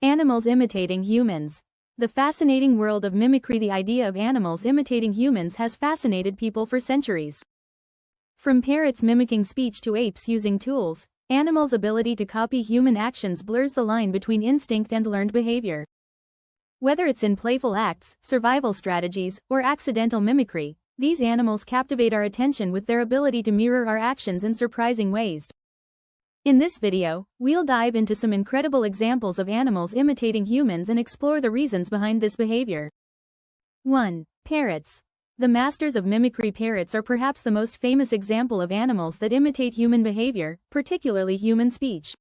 Animals imitating humans. The fascinating world of mimicry. The idea of animals imitating humans has fascinated people for centuries. From parrots mimicking speech to apes using tools, animals' ability to copy human actions blurs the line between instinct and learned behavior. Whether it's in playful acts, survival strategies, or accidental mimicry, these animals captivate our attention with their ability to mirror our actions in surprising ways. In this video, we'll dive into some incredible examples of animals imitating humans and explore the reasons behind this behavior. 1. Parrots. The masters of mimicry. Parrots are perhaps the most famous example of animals that imitate human behavior, particularly human speech.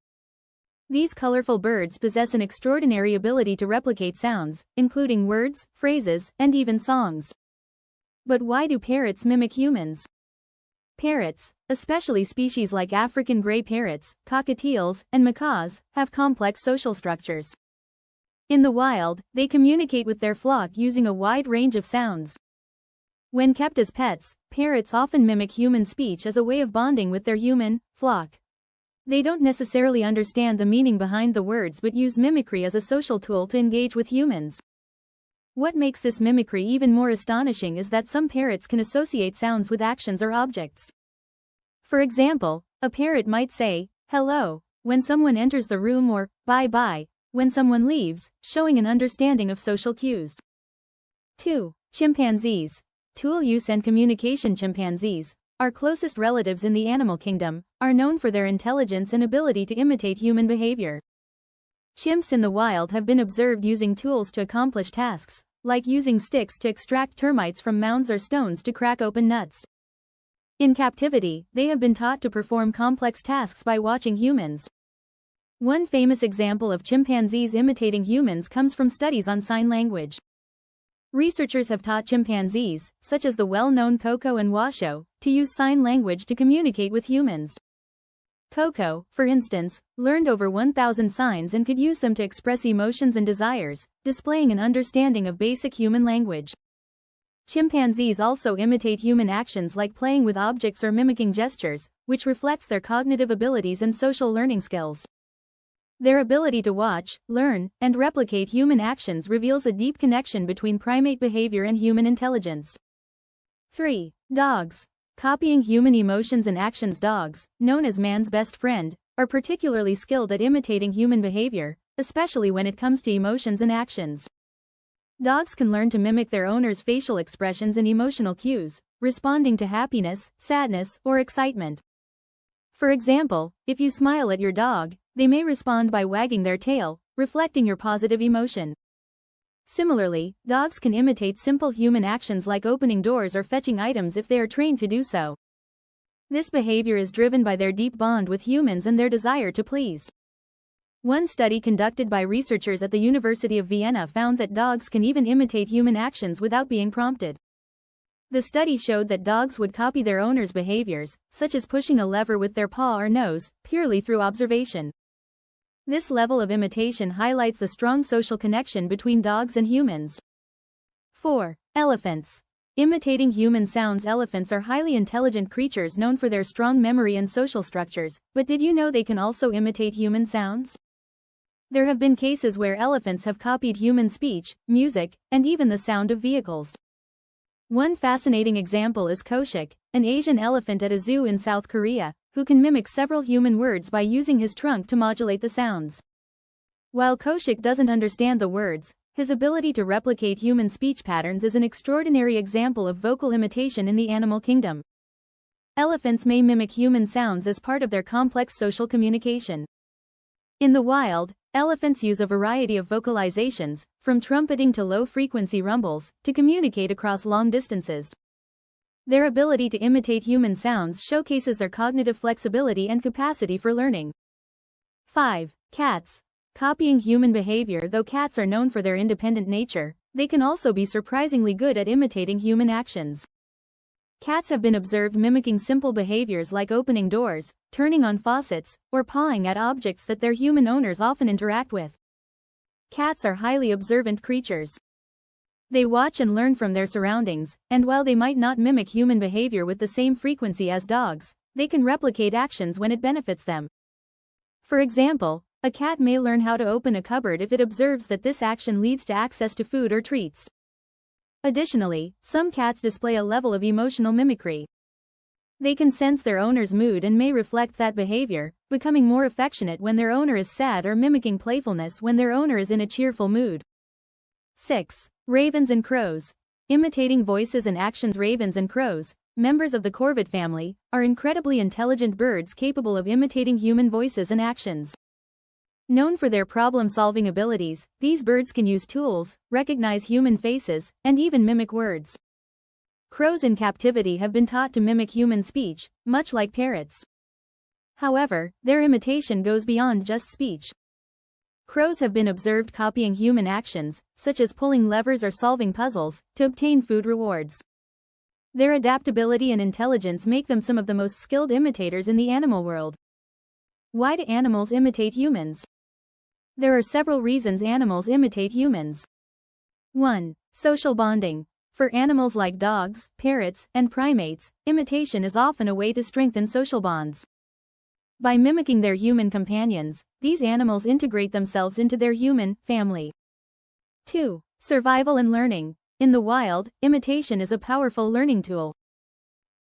These colorful birds possess an extraordinary ability to replicate sounds, including words, phrases, and even songs. But why do parrots mimic humans? Parrots, especially species like African gray parrots, cockatiels, and macaws, have complex social structures. In the wild, they communicate with their flock using a wide range of sounds. When kept as pets, parrots often mimic human speech as a way of bonding with their human flock. They don't necessarily understand the meaning behind the words but use mimicry as a social tool to engage with humans. What makes this mimicry even more astonishing is that some parrots can associate sounds with actions or objects. For example, a parrot might say, "hello," when someone enters the room or "bye-bye" when someone leaves, showing an understanding of social cues. 2. Chimpanzees. Tool use and communication. Chimpanzees, our closest relatives in the animal kingdom, are known for their intelligence and ability to imitate human behavior. Chimps in the wild have been observed using tools to accomplish tasks, like using sticks to extract termites from mounds or stones to crack open nuts. In captivity, they have been taught to perform complex tasks by watching humans. One famous example of chimpanzees imitating humans comes from studies on sign language. Researchers have taught chimpanzees, such as the well-known Koko and Washoe, to use sign language to communicate with humans. Koko, for instance, learned over 1,000 signs and could use them to express emotions and desires, displaying an understanding of basic human language. Chimpanzees also imitate human actions like playing with objects or mimicking gestures, which reflects their cognitive abilities and social learning skills. Their ability to watch, learn, and replicate human actions reveals a deep connection between primate behavior and human intelligence. 3. Dogs. Copying human emotions and actions. Dogs, known as man's best friend, are particularly skilled at imitating human behavior, especially when it comes to emotions and actions. Dogs can learn to mimic their owner's facial expressions and emotional cues, responding to happiness, sadness, or excitement. For example, if you smile at your dog, they may respond by wagging their tail, reflecting your positive emotion. Similarly, dogs can imitate simple human actions like opening doors or fetching items if they are trained to do so. This behavior is driven by their deep bond with humans and their desire to please. One study conducted by researchers at the University of Vienna found that dogs can even imitate human actions without being prompted. The study showed that dogs would copy their owner's behaviors, such as pushing a lever with their paw or nose, purely through observation. This level of imitation highlights the strong social connection between dogs and humans. 4. Elephants. Imitating human sounds. Elephants are highly intelligent creatures known for their strong memory and social structures, but did you know they can also imitate human sounds? There have been cases where elephants have copied human speech, music, and even the sound of vehicles. One fascinating example is Koshik, an Asian elephant at a zoo in South Korea, who can mimic several human words by using his trunk to modulate the sounds. While Koshik doesn't understand the words, his ability to replicate human speech patterns is an extraordinary example of vocal imitation in the animal kingdom. Elephants may mimic human sounds as part of their complex social communication. In the wild, elephants use a variety of vocalizations, from trumpeting to low-frequency rumbles, to communicate across long distances. Their ability to imitate human sounds showcases their cognitive flexibility and capacity for learning. 5. Cats. Copying human behavior. Though cats are known for their independent nature, they can also be surprisingly good at imitating human actions. Cats have been observed mimicking simple behaviors like opening doors, turning on faucets, or pawing at objects that their human owners often interact with. Cats are highly observant creatures. They watch and learn from their surroundings, and while they might not mimic human behavior with the same frequency as dogs, they can replicate actions when it benefits them. For example, A cat may learn how to open a cupboard if it observes that this action leads to access to food or treats. Additionally, some cats display a level of emotional mimicry. They can sense their owner's mood and may reflect that behavior, becoming more affectionate when their owner is sad or mimicking playfulness when their owner is in a cheerful mood. 6. Ravens and crows. Imitating voices and actions. Ravens and crows, members of the corvid family, are incredibly intelligent birds capable of imitating human voices and actions. Known for their problem-solving abilities, these birds can use tools, recognize human faces, and even mimic words. Crows in captivity have been taught to mimic human speech, much like parrots. However, their imitation goes beyond just speech. Crows have been observed copying human actions, such as pulling levers or solving puzzles, to obtain food rewards. Their adaptability and intelligence make them some of the most skilled imitators in the animal world. Why do animals imitate humans? There are several reasons animals imitate humans. 1. Social bonding. For animals like dogs, parrots, and primates, imitation is often a way to strengthen social bonds. By mimicking their human companions, these animals integrate themselves into their human family. 2. Survival and learning. In the wild, imitation is a powerful learning tool.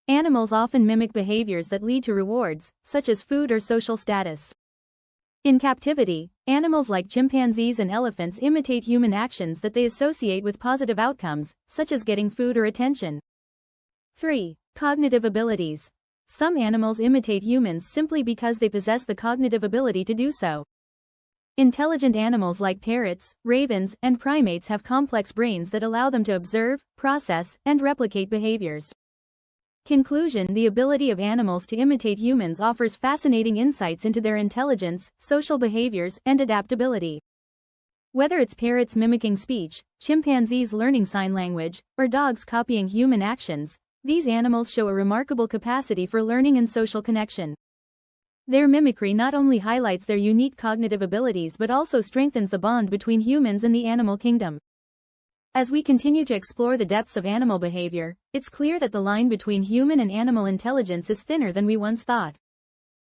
Animals often mimic behaviors that lead to rewards, such as food or social status. In captivity, animals like chimpanzees and elephants imitate human actions that they associate with positive outcomes, such as getting food or attention. 3. Cognitive abilities. Some animals imitate humans simply because they possess the cognitive ability to do so. Intelligent animals like parrots, ravens, and primates have complex brains that allow them to observe, process, and replicate behaviors. Conclusion: the ability of animals to imitate humans offers fascinating insights into their intelligence, social behaviors, and adaptability. Whether it's parrots mimicking speech, chimpanzees learning sign language, or dogs copying human actions, these animals show a remarkable capacity for learning and social connection. Their mimicry not only highlights their unique cognitive abilities but also strengthens the bond between humans and the animal kingdom. As we continue to explore the depths of animal behavior, it's clear that the line between human and animal intelligence is thinner than we once thought.